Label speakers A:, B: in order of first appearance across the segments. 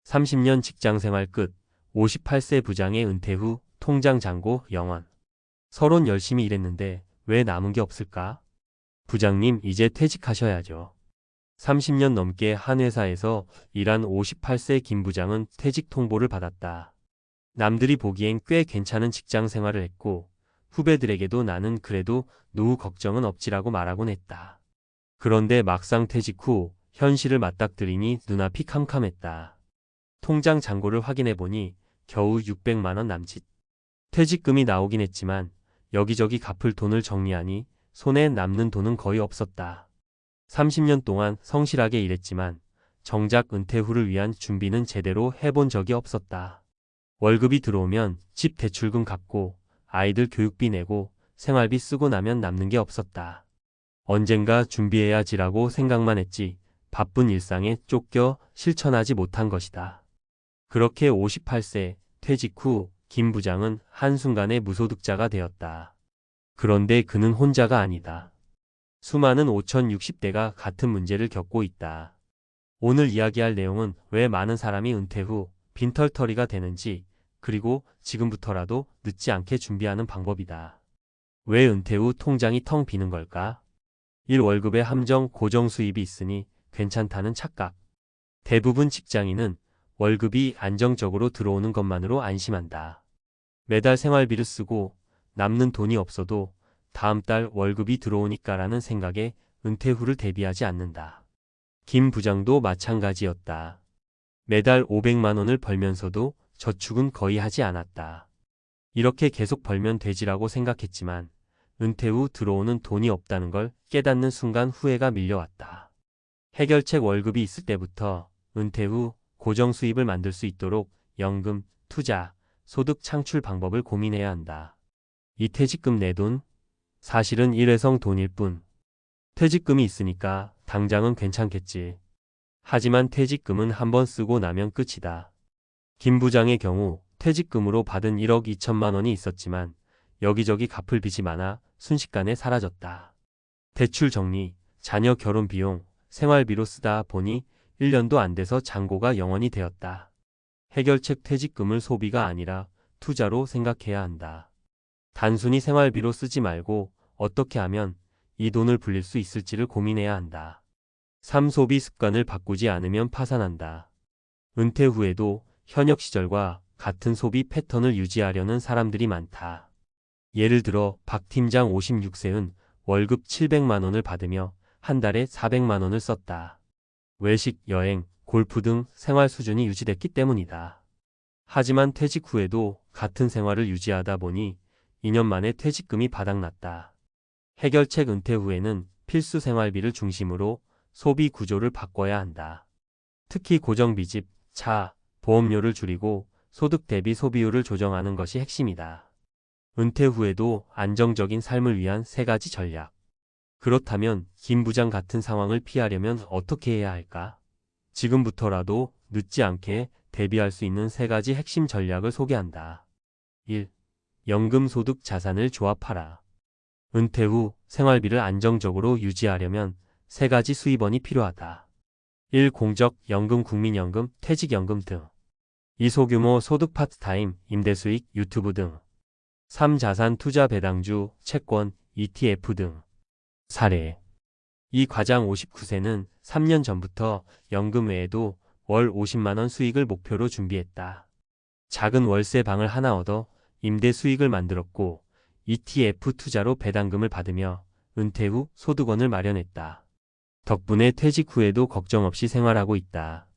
A: 30년 직장생활 끝. 58세 부장의 은퇴 후 통장 잔고 0원. 서론 열심히 일했는데 왜 남은 게 없을까? 부장님 이제 퇴직하셔야죠. 30년 넘게 한 회사에서 일한 58세 김 부장은 퇴직 통보를 받았다. 남들이 보기엔 꽤 괜찮은 직장 생활을 했고 후배들에게도 나는 그래도 노후 걱정은 없지라고 말하곤 했다. 그런데 막상 퇴직 후 현실을 맞닥뜨리니 눈앞이 캄캄했다. 통장 잔고를 확인해보니 겨우 600만 원 남짓. 퇴직금이 나오긴 했지만 여기저기 갚을 돈을 정리하니 손에 남는 돈은 거의 없었다. 30년 동안 성실하게 일했지만 정작 은퇴 후를 위한 준비는 제대로 해본 적이 없었다. 월급이 들어오면 집 대출금 갚고 아이들 교육비 내고 생활비 쓰고 나면 남는 게 없었다. 언젠가 준비해야지라고 생각만 했지 바쁜 일상에 쫓겨 실천하지 못한 것이다. 그렇게 58세 퇴직 후 김 부장은 한순간에 무소득자가 되었다. 그런데 그는 혼자가 아니다. 수많은 5060대가 같은 문제를 겪고 있다. 오늘 이야기할 내용은 왜 많은 사람이 은퇴 후 빈털터리가 되는지, 그리고 지금부터라도 늦지 않게 준비하는 방법이다. 왜 은퇴 후 통장이 텅 비는 걸까? 1월급에 함정 고정 수입이 있으니 괜찮다는 착각. 대부분 직장인은 월급이 안정적으로 들어오는 것만으로 안심한다. 매달 생활비를 쓰고 남는 돈이 없어도 다음 달 월급이 들어오니까라는 생각에 은퇴 후를 대비하지 않는다. 김 부장도 마찬가지였다. 매달 500만 원을 벌면서도 저축은 거의 하지 않았다. 이렇게 계속 벌면 되지라고 생각했지만 은퇴 후 들어오는 돈이 없다는 걸 깨닫는 순간 후회가 밀려왔다. 해결책 월급이 있을 때부터 은퇴 후 고정 수입을 만들 수 있도록 연금, 투자, 소득 창출 방법을 고민해야 한다. 이 퇴직금 내 돈? 사실은 일회성 돈일 뿐. 퇴직금이 있으니까 당장은 괜찮겠지. 하지만 퇴직금은 한번 쓰고 나면 끝이다. 김 부장의 경우 퇴직금으로 받은 1억 2천만 원이 있었지만 여기저기 갚을 빚이 많아 순식간에 사라졌다. 대출 정리, 자녀 결혼 비용, 생활비로 쓰다 보니 1년도 안 돼서 잔고가 0원이 되었다. 해결책 퇴직금을 소비가 아니라 투자로 생각해야 한다. 단순히 생활비로 쓰지 말고 어떻게 하면 이 돈을 불릴 수 있을지를 고민해야 한다. 3. 소비 습관을 바꾸지 않으면 파산한다. 은퇴 후에도 현역 시절과 같은 소비 패턴을 유지하려는 사람들이 많다. 예를 들어 박 팀장 56세은 월급 700만 원을 받으며 한 달에 400만 원을 썼다. 외식, 여행, 골프 등 생활 수준이 유지됐기 때문이다. 하지만 퇴직 후에도 같은 생활을 유지하다 보니 2년 만에 퇴직금이 바닥났다. 해결책 은퇴 후에는 필수 생활비를 중심으로 소비 구조를 바꿔야 한다. 특히 고정비 집, 차, 보험료를 줄이고 소득 대비 소비율을 조정하는 것이 핵심이다. 은퇴 후에도 안정적인 삶을 위한 3가지 전략. 그렇다면 김 부장 같은 상황을 피하려면 어떻게 해야 할까? 지금부터라도 늦지 않게 대비할 수 있는 3가지 핵심 전략을 소개한다. 1. 연금 소득 자산을 조합하라. 은퇴 후 생활비를 안정적으로 유지하려면 3가지 수입원이 필요하다. 1. 공적, 연금, 국민연금, 퇴직연금 등. 2. 소규모 소득 파트타임, 임대수익, 유튜브 등. 3. 자산 투자 배당주, 채권, ETF 등. 사례. 이 과장 59세는 3년 전부터 연금 외에도 월 50만 원 수익을 목표로 준비했다. 작은 월세 방을 하나 얻어 임대 수익을 만들었고 ETF 투자로 배당금을 받으며 은퇴 후 소득원을 마련했다. 덕분에 퇴직 후에도 걱정 없이 생활하고 있다.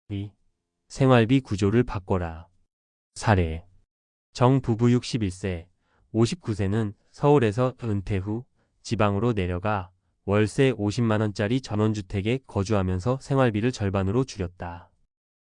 A: 2. 생활비 구조를 바꿔라. 사례. 정 부부 61세, 59세는 서울에서 은퇴 후 지방으로 내려가 월세 50만 원짜리 전원주택에 거주하면서 생활비를 절반으로 줄였다.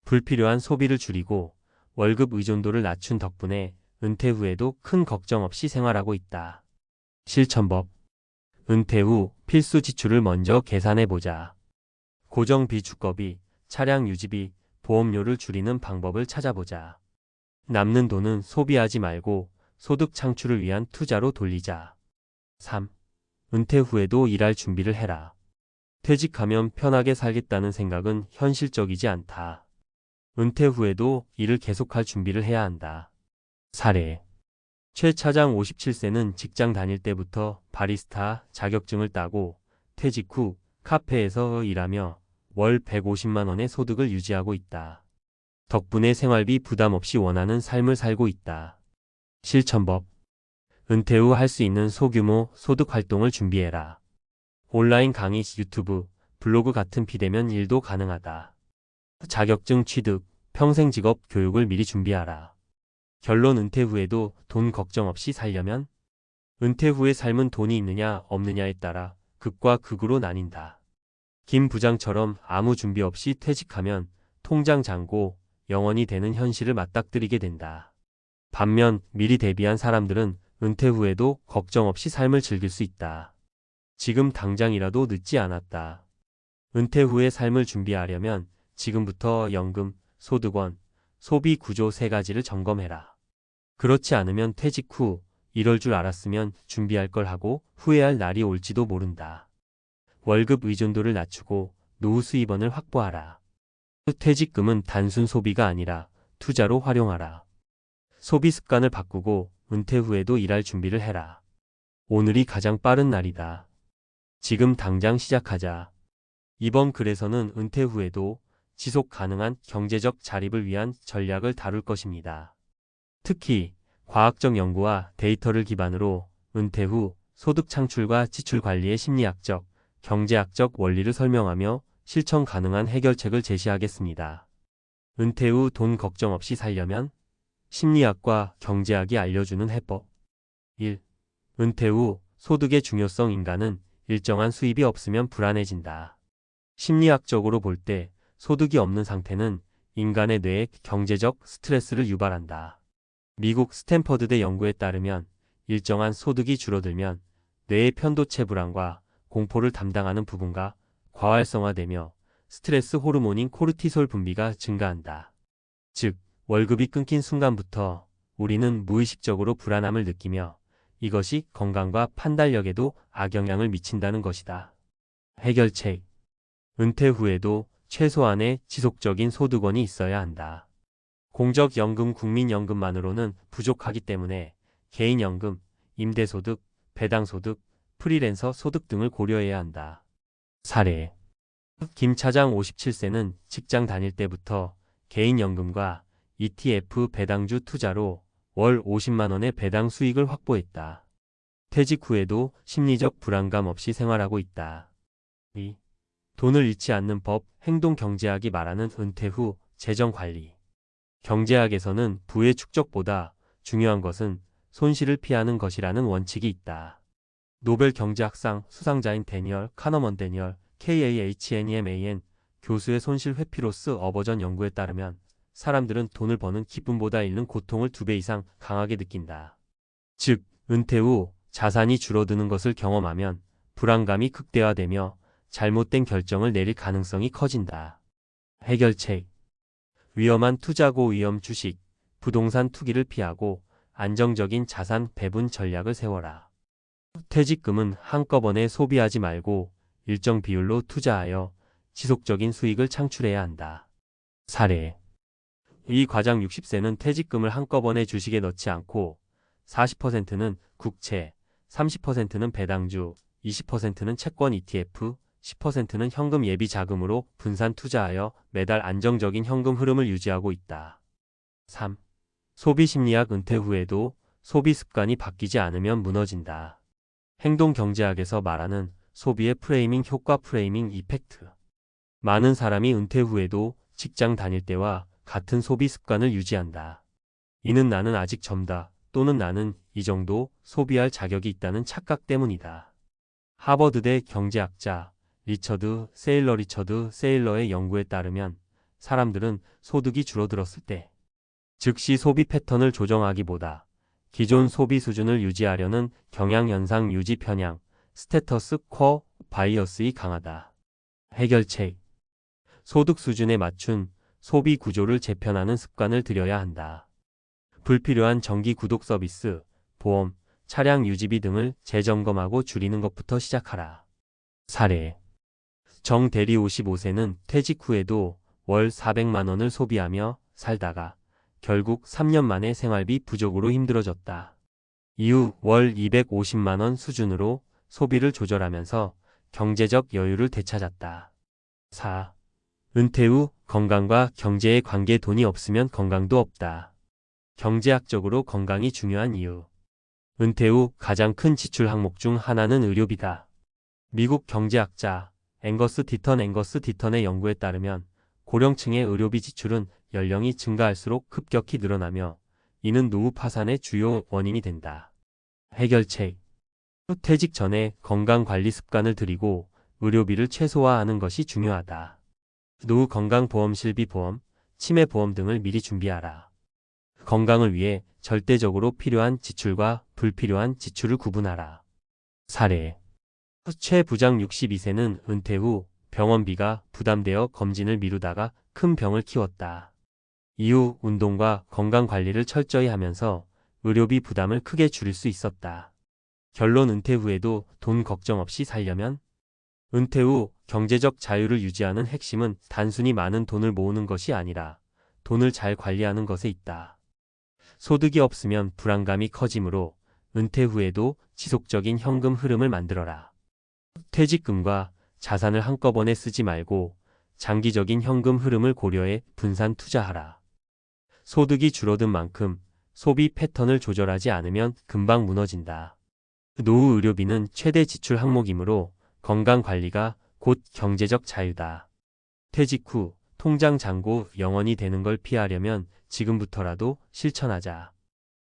A: 불필요한 소비를 줄이고 월급 의존도를 낮춘 덕분에 은퇴 후에도 큰 걱정 없이 생활하고 있다. 실천법. 은퇴 후 필수 지출을 먼저 계산해보자. 고정비 주거비, 차량 유지비, 보험료를 줄이는 방법을 찾아보자. 남는 돈은 소비하지 말고 소득 창출을 위한 투자로 돌리자. 3. 은퇴 후에도 일할 준비를 해라. 퇴직하면 편하게 살겠다는 생각은 현실적이지 않다. 은퇴 후에도 일을 계속할 준비를 해야 한다. 사례. 최 차장 57세는 직장 다닐 때부터 바리스타 자격증을 따고 퇴직 후 카페에서 일하며 월 150만 원의 소득을 유지하고 있다. 덕분에 생활비 부담 없이 원하는 삶을 살고 있다. 실천법. 은퇴 후 할 수 있는 소규모 소득 활동을 준비해라. 온라인 강의, 유튜브, 블로그 같은 비대면 일도 가능하다. 자격증 취득, 평생 직업 교육을 미리 준비하라. 결론. 은퇴 후에도 돈 걱정 없이 살려면? 은퇴 후의 삶은 돈이 있느냐 없느냐에 따라 극과 극으로 나뉜다. 김 부장처럼 아무 준비 없이 퇴직하면 통장 잔고 영원이 되는 현실을 맞닥뜨리게 된다. 반면 미리 대비한 사람들은 은퇴 후에도 걱정 없이 삶을 즐길 수 있다. 지금 당장이라도 늦지 않았다. 은퇴 후의 삶을 준비하려면 지금부터 연금, 소득원, 소비 구조 세 가지를 점검해라. 그렇지 않으면 퇴직 후 이럴 줄 알았으면 준비할 걸 하고 후회할 날이 올지도 모른다. 월급 의존도를 낮추고 노후 수입원을 확보하라. 퇴직금은 단순 소비가 아니라 투자로 활용하라. 소비 습관을 바꾸고 은퇴 후에도 일할 준비를 해라. 오늘이 가장 빠른 날이다. 지금 당장 시작하자. 이번 글에서는 은퇴 후에도 지속 가능한 경제적 자립을 위한 전략을 다룰 것입니다. 특히 과학적 연구와 데이터를 기반으로 은퇴 후 소득 창출과 지출 관리의 심리학적, 경제학적 원리를 설명하며 실천 가능한 해결책을 제시하겠습니다. 은퇴 후 돈 걱정 없이 살려면? 심리학과 경제학이 알려주는 해법. 1. 은퇴 후 소득의 중요성. 인간은 일정한 수입이 없으면 불안해진다. 심리학적으로 볼 때 소득이 없는 상태는 인간의 뇌에 경제적 스트레스를 유발한다. 미국 스탠퍼드대 연구에 따르면 일정한 소득이 줄어들면 뇌의 편도체 불안과 공포를 담당하는 부분과 과활성화되며 스트레스 호르몬인 코르티솔 분비가 증가한다. 즉, 월급이 끊긴 순간부터 우리는 무의식적으로 불안함을 느끼며 이것이 건강과 판단력에도 악영향을 미친다는 것이다. 해결책. 은퇴 후에도 최소한의 지속적인 소득원이 있어야 한다. 공적연금, 국민연금만으로는 부족하기 때문에 개인연금, 임대소득, 배당소득, 프리랜서 소득 등을 고려해야 한다. 사례. 김 차장 57세는 직장 다닐 때부터 개인연금과 ETF 배당주 투자로 월 50만 원의 배당 수익을 확보했다. 퇴직 후에도 심리적 불안감 없이 생활하고 있다. 2. 돈을 잃지 않는 법. 행동경제학이 말하는 은퇴 후 재정관리. 경제학에서는 부의 축적보다 중요한 것은 손실을 피하는 것이라는 원칙이 있다. 노벨 경제학상 수상자인 데니얼 카너먼 데니얼 KAHNEMAN 교수의 손실 회피로스 어버전 연구에 따르면 사람들은 돈을 버는 기쁨보다 잃는 고통을 2배 이상 강하게 느낀다. 즉, 은퇴 후 자산이 줄어드는 것을 경험하면 불안감이 극대화되며 잘못된 결정을 내릴 가능성이 커진다. 해결책. 위험한 투자, 고위험 주식, 부동산 투기를 피하고 안정적인 자산 배분 전략을 세워라. 퇴직금은 한꺼번에 소비하지 말고 일정 비율로 투자하여 지속적인 수익을 창출해야 한다. 사례. 이 과장 60세는 퇴직금을 한꺼번에 주식에 넣지 않고 40%는 국채, 30%는 배당주, 20%는 채권 ETF, 10%는 현금 예비 자금으로 분산 투자하여 매달 안정적인 현금 흐름을 유지하고 있다. 3. 소비 심리학. 은퇴 후에도 소비 습관이 바뀌지 않으면 무너진다. 행동경제학에서 말하는 소비의 프레이밍 효과, 프레이밍 이펙트. 많은 사람이 은퇴 후에도 직장 다닐 때와 같은 소비 습관을 유지한다. 이는 나는 아직 젊다 또는 나는 이 정도 소비할 자격이 있다는 착각 때문이다. 하버드대 경제학자 리처드 세일러의 연구에 따르면 사람들은 소득이 줄어들었을 때 즉시 소비 패턴을 조정하기보다 기존 소비 수준을 유지하려는 경향현상 유지 편향 스테터스 쿼 바이어스이 강하다. 해결책. 소득 수준에 맞춘 소비 구조를 재편하는 습관을 들여야 한다. 불필요한 정기 구독 서비스, 보험, 차량 유지비 등을 재점검하고 줄이는 것부터 시작하라. 사례. 정 대리 55세는 퇴직 후에도 월 400만 원을 소비하며 살다가 결국 3년 만에 생활비 부족으로 힘들어졌다. 이후 월 250만 원 수준으로 소비를 조절하면서 경제적 여유를 되찾았다. 4. 은퇴 후 건강과 경제의 관계. 돈이 없으면 건강도 없다. 경제학적으로 건강이 중요한 이유. 은퇴 후 가장 큰 지출 항목 중 하나는 의료비다. 미국 경제학자 앵거스 디턴의 연구에 따르면 고령층의 의료비 지출은 연령이 증가할수록 급격히 늘어나며 이는 노후 파산의 주요 원인이 된다. 해결책. 퇴직 전에 건강관리 습관을 들이고 의료비를 최소화하는 것이 중요하다. 노후 건강보험, 실비보험, 치매보험 등을 미리 준비하라. 건강을 위해 절대적으로 필요한 지출과 불필요한 지출을 구분하라. 사례. 최 부장 62세는 은퇴 후 병원비가 부담되어 검진을 미루다가 큰 병을 키웠다. 이후 운동과 건강관리를 철저히 하면서 의료비 부담을 크게 줄일 수 있었다. 결론. 은퇴 후에도 돈 걱정 없이 살려면 은퇴 후 경제적 자유를 유지하는 핵심은 단순히 많은 돈을 모으는 것이 아니라 돈을 잘 관리하는 것에 있다. 소득이 없으면 불안감이 커지므로 은퇴 후에도 지속적인 현금 흐름을 만들어라. 퇴직금과 자산을 한꺼번에 쓰지 말고 장기적인 현금 흐름을 고려해 분산 투자하라. 소득이 줄어든 만큼 소비 패턴을 조절하지 않으면 금방 무너진다. 노후 의료비는 최대 지출 항목이므로 건강관리가 곧 경제적 자유다. 퇴직 후 통장 잔고 0원이 되는 걸 피하려면 지금부터라도 실천하자.